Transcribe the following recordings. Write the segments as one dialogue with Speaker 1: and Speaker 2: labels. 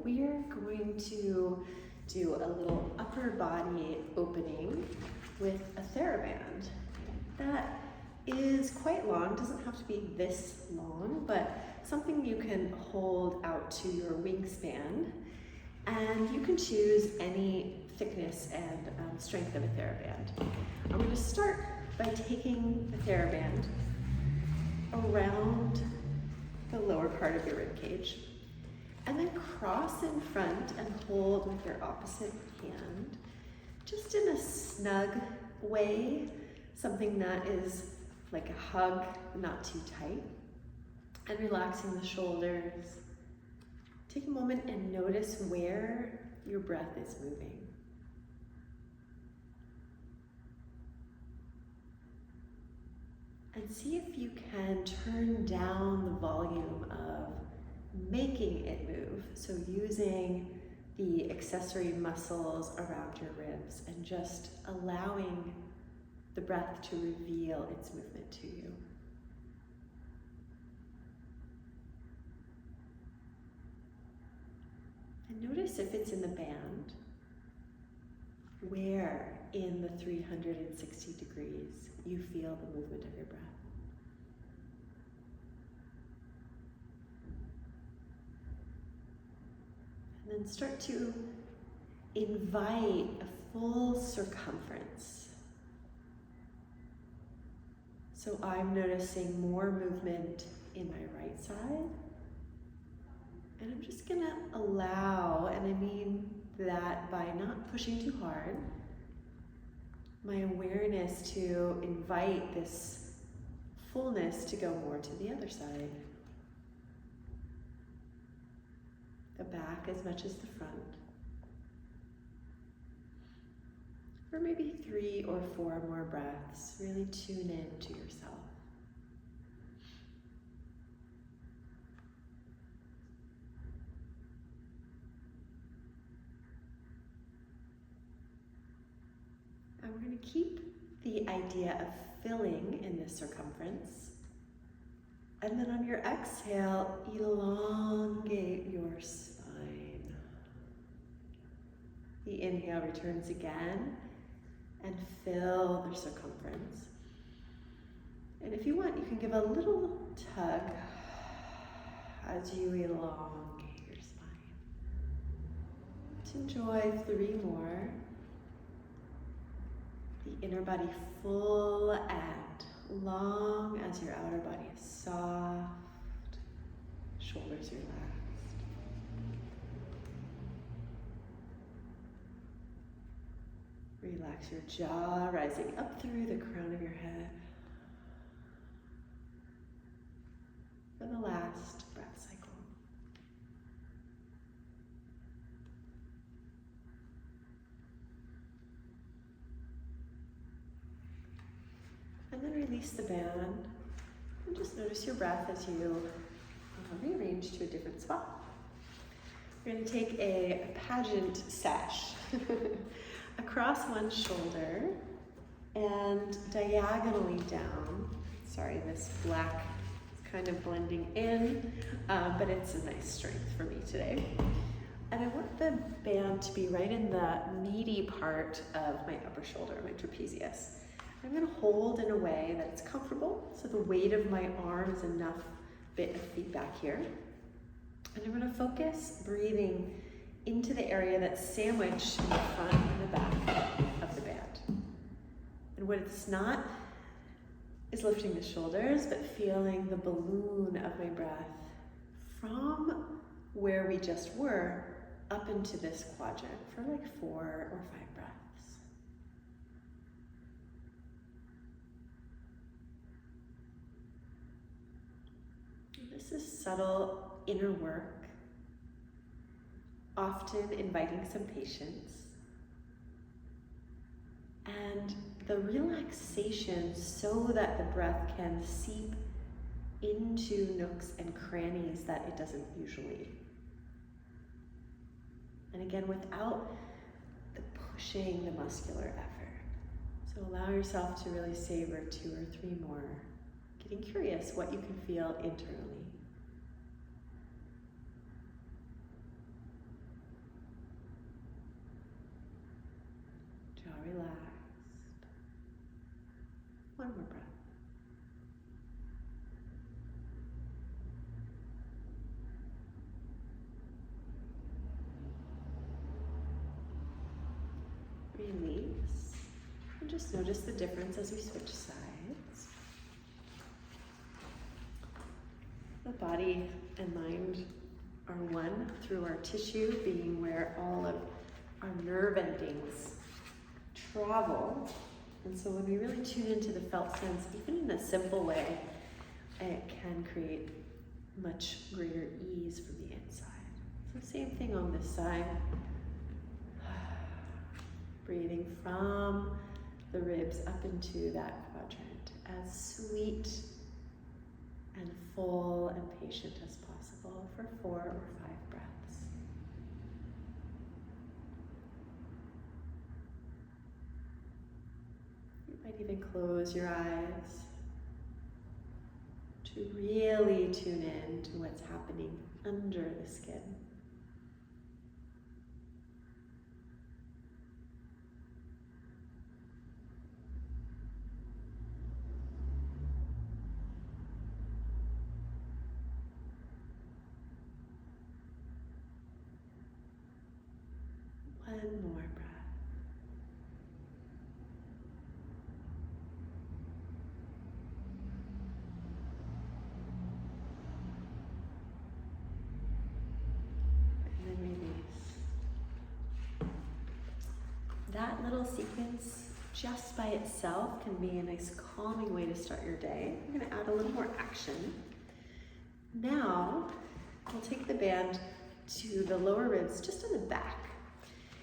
Speaker 1: we're going to do a little upper body opening with a theraband. That is quite long, doesn't have to be this long, but something you can hold out to your wingspan. And you can choose any thickness and strength of a theraband. I'm going to start by taking the theraband around the lower part of your rib cage, and then cross in front and hold with your opposite hand, just in a snug way, something that is like a hug, not too tight, and relaxing the shoulders. Take a moment and notice where your breath is moving. And see if you can turn down the volume of making it move. So using the accessory muscles around your ribs and just allowing the breath to reveal its movement to you. And notice if it's in the band, where in the 360 degrees you feel the movement of your breath. And then start to invite a full circumference. So I'm noticing more movement in my right side. And I'm just gonna allow, and I mean that by not pushing too hard, my awareness to invite this fullness to go more to the other side. The back as much as the front. For maybe 3 or 4 more breaths, really tune in to yourself. And we're going to keep the idea of filling in this circumference. And then on your exhale, elongate your spine. The inhale returns again and fill the circumference. And if you want, you can give a little tug as you elongate your spine. Let's enjoy 3 more. The inner body full and long as your outer body is soft, shoulders relaxed. Relax your jaw, rising up through the crown of your head. For the last breath cycle. And then release the band, and just notice your breath as you rearrange to a different spot. We're going to take a pageant sash across one shoulder and diagonally down. Sorry, this black is kind of blending in, but it's a nice strength for me today. And I want the band to be right in the meaty part of my upper shoulder, my trapezius. I'm going to hold in a way that it's comfortable, so the weight of my arm is enough bit of feedback here. And I'm going to focus breathing into the area that's sandwiched in the front and the back of the band. And what it's not is lifting the shoulders, but feeling the balloon of my breath from where we just were up into this quadrant for like 4 or 5 breaths. This is subtle inner work, often inviting some patience, and the relaxation so that the breath can seep into nooks and crannies that it doesn't usually. And again, without the pushing the muscular effort. So allow yourself to really savor 2 or 3 more, getting curious what you can feel internally. And just notice the difference as we switch sides. The body and mind are one through our tissue being where all of our nerve endings travel. And so when we really tune into the felt sense, even in a simple way, it can create much greater ease from the inside. So same thing on this side. Breathing from the ribs up into that quadrant, as sweet and full and patient as possible for 4 or 5 breaths. You might even close your eyes to really tune in to what's happening under the skin. One more breath. And then release. That little sequence just by itself can be a nice calming way to start your day. I'm going to add a little more action. Now, we'll take the band to the lower ribs, just on the back.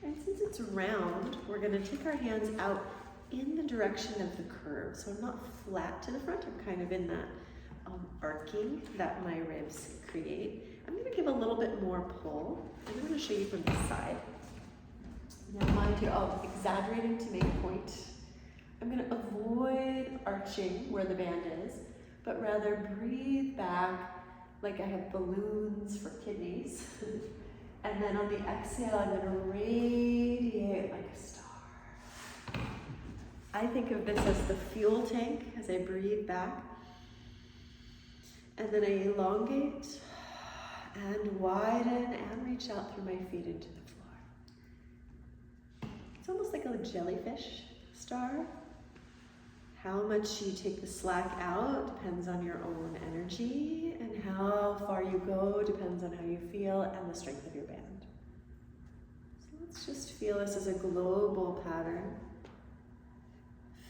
Speaker 1: And since it's round, we're going to take our hands out in the direction of the curve. So I'm not flat to the front, I'm kind of in that arcing that my ribs create. I'm going to give a little bit more pull. I'm going to show you from this side. Now mind you, exaggerating to make a point. I'm going to avoid arching where the band is, but rather breathe back like I have balloons for kidneys. And then on the exhale, I'm going to radiate like a star. I think of this as the fuel tank as I breathe back. And then I elongate and widen and reach out through my feet into the floor. It's almost like a jellyfish star. How much you take the slack out depends on your own energy, and how far you go depends on how you feel and the strength of your band. So let's just feel this as a global pattern.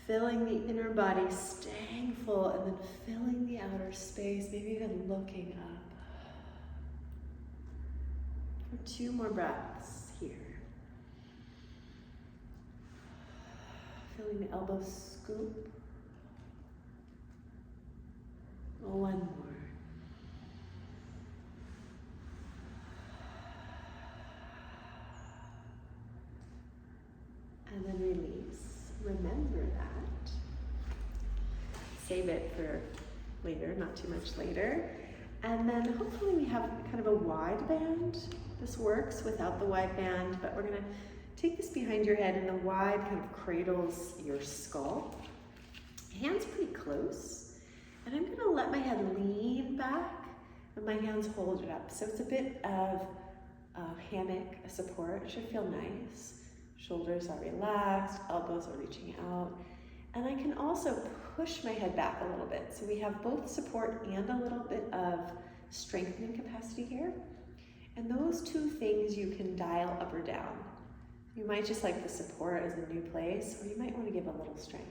Speaker 1: Filling the inner body, staying full, and then filling the outer space, maybe even looking up. For 2 more breaths here. Feeling the elbows scoop. One more. And then release. Remember that. Save it for later, not too much later. And then hopefully we have kind of a wide band. This works without the wide band, but we're going to take this behind your head, and the wide kind of cradles your skull. Hands pretty close. And I'm going to let my head lean back and my hands hold it up. So it's a bit of a hammock, a support. It should feel nice. Shoulders are relaxed, elbows are reaching out. And I can also push my head back a little bit. So we have both support and a little bit of strengthening capacity here. And those 2 things you can dial up or down. You might just like the support as a new place, or you might want to give a little strength.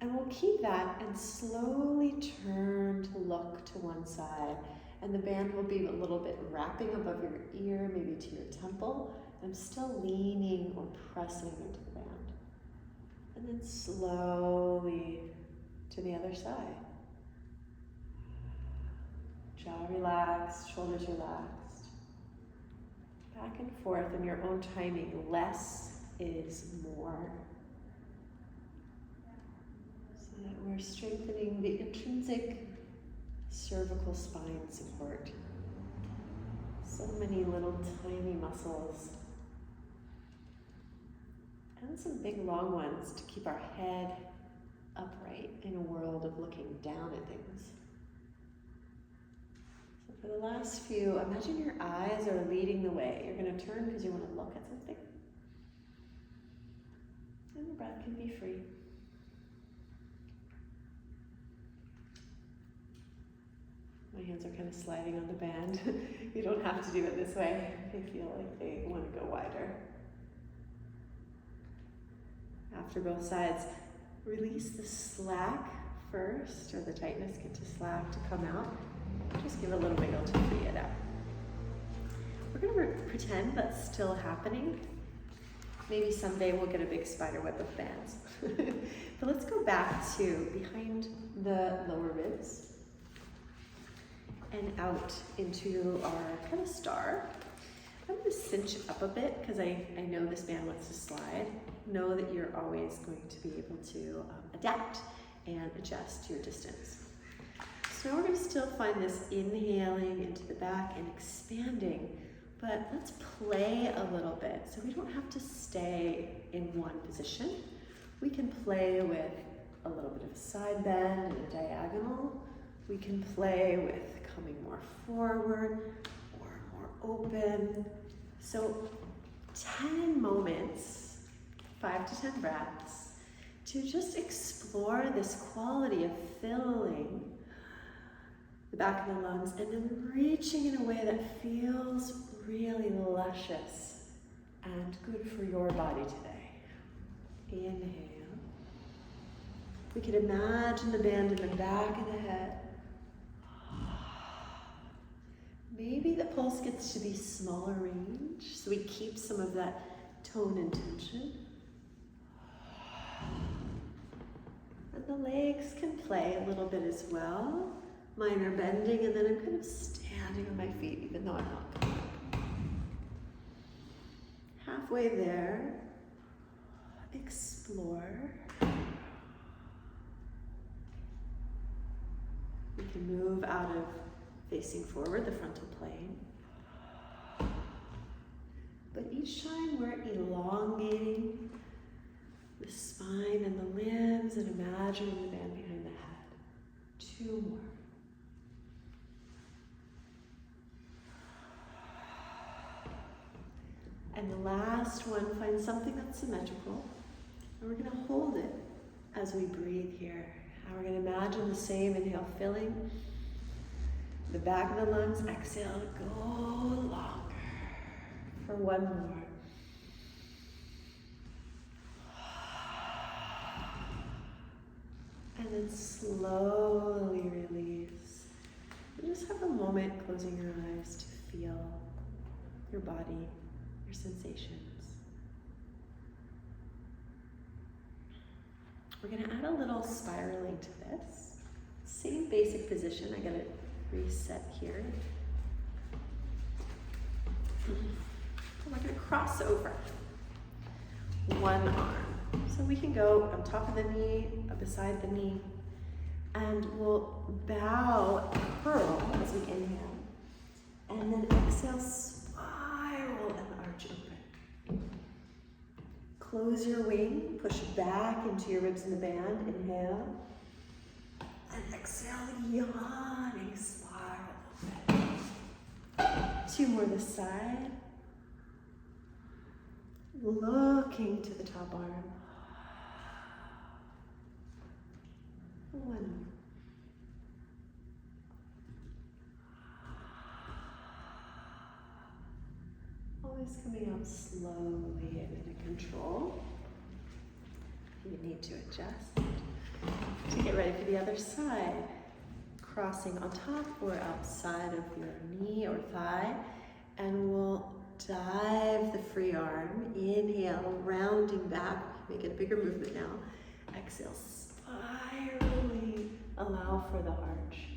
Speaker 1: And we'll keep that and slowly turn to look to one side. And the band will be a little bit wrapping above your ear, maybe to your temple. I'm still leaning or pressing into the band. And then slowly to the other side. Jaw relaxed, shoulders relaxed. Back and forth in your own timing. Less is more. So that we're strengthening the intrinsic cervical spine support. So many little tiny muscles. And some big long ones to keep our head upright in a world of looking down at things. So for the last few, imagine your eyes are leading the way. You're going to turn because you want to look at something. And the breath that can be free. My hands are kind of sliding on the band. You don't have to do it this way. They feel like they want to go wider. After both sides, release the slack first, or the tightness, get to slack to come out. Just give a little wiggle to free it up. We're going to pretend that's still happening. Maybe someday we'll get a big spider web of bands. But let's go back to behind the lower ribs and out into our kind of star. I'm going to cinch up a bit because I know this band wants to slide. Know that you're always going to be able to adapt and adjust your distance. So now we're going to still find this inhaling into the back and expanding, but let's play a little bit so we don't have to stay in one position. We can play with a little bit of a side bend and a diagonal. We can play with coming more forward or more open. So 10 moments, 5 to 10 breaths, to just explore this quality of filling the back of the lungs and then reaching in a way that feels really luscious and good for your body today. Inhale. We can imagine the band in the back of the head. Maybe the pulse gets to be smaller range, so we keep some of that tone and tension. And the legs can play a little bit as well. Mine are bending, and then I'm kind of standing on my feet, even though I'm not coming up. Halfway there, explore. We can move out of facing forward, the frontal plane. But each time we're elongating the spine and the limbs and imagining the band behind the head. 2 more. And the last one, find something that's symmetrical. And we're going to hold it as we breathe here. And we're going to imagine the same inhale filling the back of the lungs. Exhale, go longer for 1 more. And then slowly release. And just have a moment closing your eyes to feel your body, your sensations. We're going to add a little spiraling to this. Same basic position. I got to reset here. And we're going to cross over one arm. So we can go on top of the knee, beside the knee, and we'll bow, curl as we inhale, and then exhale, spiral and arch open. Close your wing, push back into your ribs in the band, inhale, and exhale, yawning, spiral open. 2 more this side. Looking to the top arm. 1 more. Always coming out slowly and in a control. You need to adjust to get ready for the other side. Crossing on top or outside of your knee or thigh, and we'll dive the free arm. Inhale, rounding back. Make it a bigger movement now. Exhale, spiraling. Allow for the arch.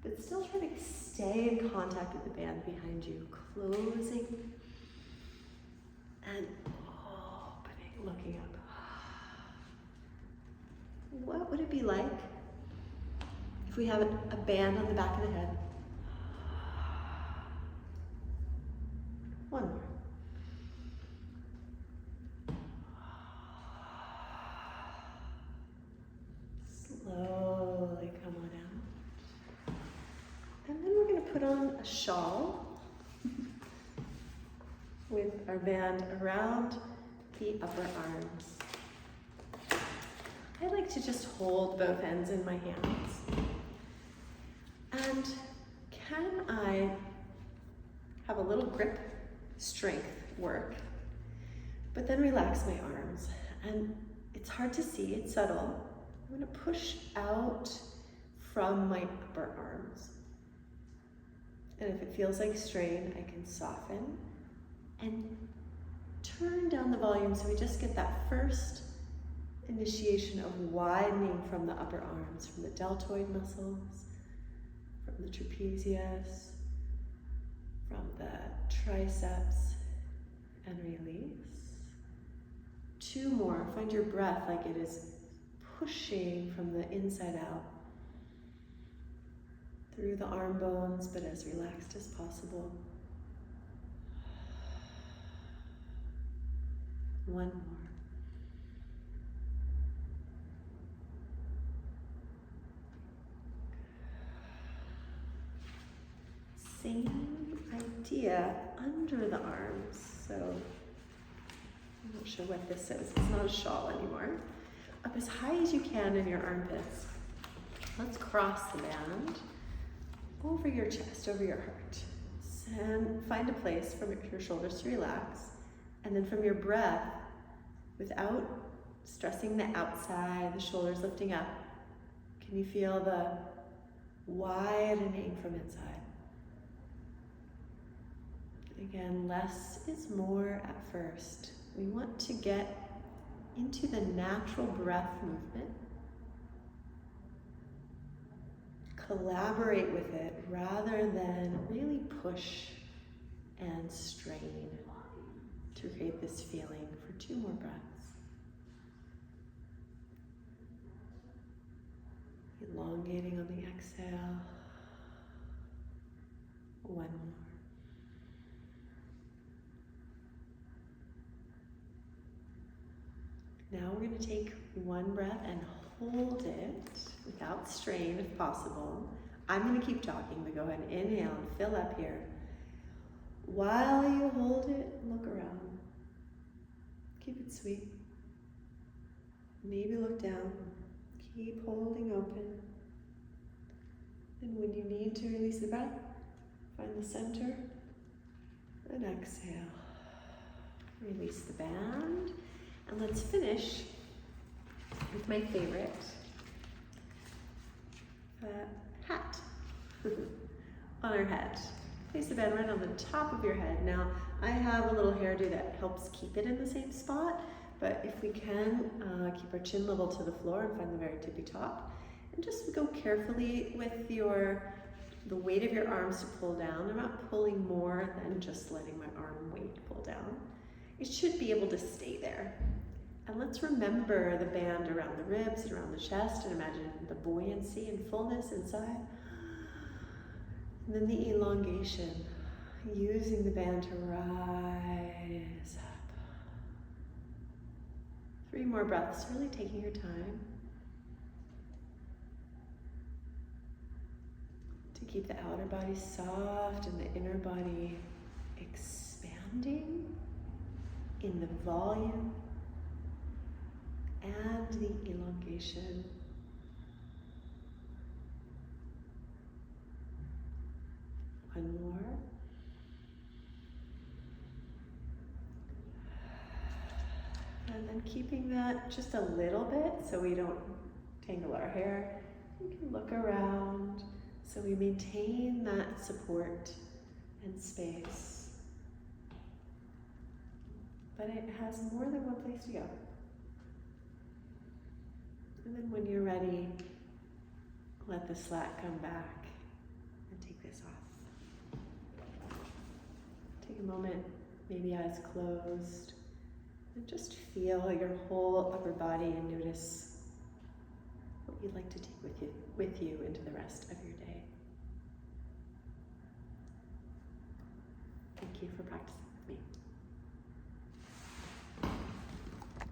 Speaker 1: But still try to stay in contact with the band behind you. Closing and opening, looking up. What would it be like if we have a band on the back of the head? 1 more. Slowly come on out. And then we're going to put on a shawl with our band around the upper arms. I like to just hold both ends in my hands. And can I have a little grip, strength work, but then relax my arms? And it's hard to see, it's subtle. I'm going to push out from my upper arms. And if it feels like strain, I can soften and turn down the volume so we just get that first initiation of widening from the upper arms, from the deltoid muscles, from the trapezius, from the triceps, and release. 2 more. Find your breath like it is pushing from the inside out through the arm bones, but as relaxed as possible. 1 more. Same idea under the arms. So I'm not sure what this is. It's not a shawl anymore. Up as high as you can in your armpits. Let's cross the band over your chest, over your heart. And find a place for your shoulders to relax. And then from your breath, without stressing the outside, the shoulders lifting up, can you feel the widening from inside? Again, less is more at first. We want to get into the natural breath movement. Collaborate with it rather than really push and strain to create this feeling for 2 more breaths. Elongating on the exhale. 1 more. Now we're going to take 1 breath and hold it without strain if possible. I'm going to keep talking, but go ahead and inhale and fill up here. While you hold it, look around. Keep it sweet. Maybe look down. Keep holding open. And when you need to release the breath, find the center and exhale. Release the band. And let's finish with my favorite hat on our head. Place the band right on the top of your head. Now, I have a little hairdo that helps keep it in the same spot, but if we can, keep our chin level to the floor and find the very tippy top. And just go carefully with the weight of your arms to pull down. I'm not pulling more than just letting my arm weight pull down. It should be able to stay there. And let's remember the band around the ribs and around the chest, and imagine the buoyancy and fullness inside. And then the elongation, using the band to rise up. 3 more breaths, really taking your time to keep the outer body soft and the inner body expanding in the volume and the elongation. One more. And then keeping that just a little bit so we don't tangle our hair. We can look around so we maintain that support and space. But it has more than one place to go. And then when you're ready, let the slack come back and take this off. Take a moment, maybe eyes closed, and just feel your whole upper body and notice what you'd like to take with you into the rest of your day.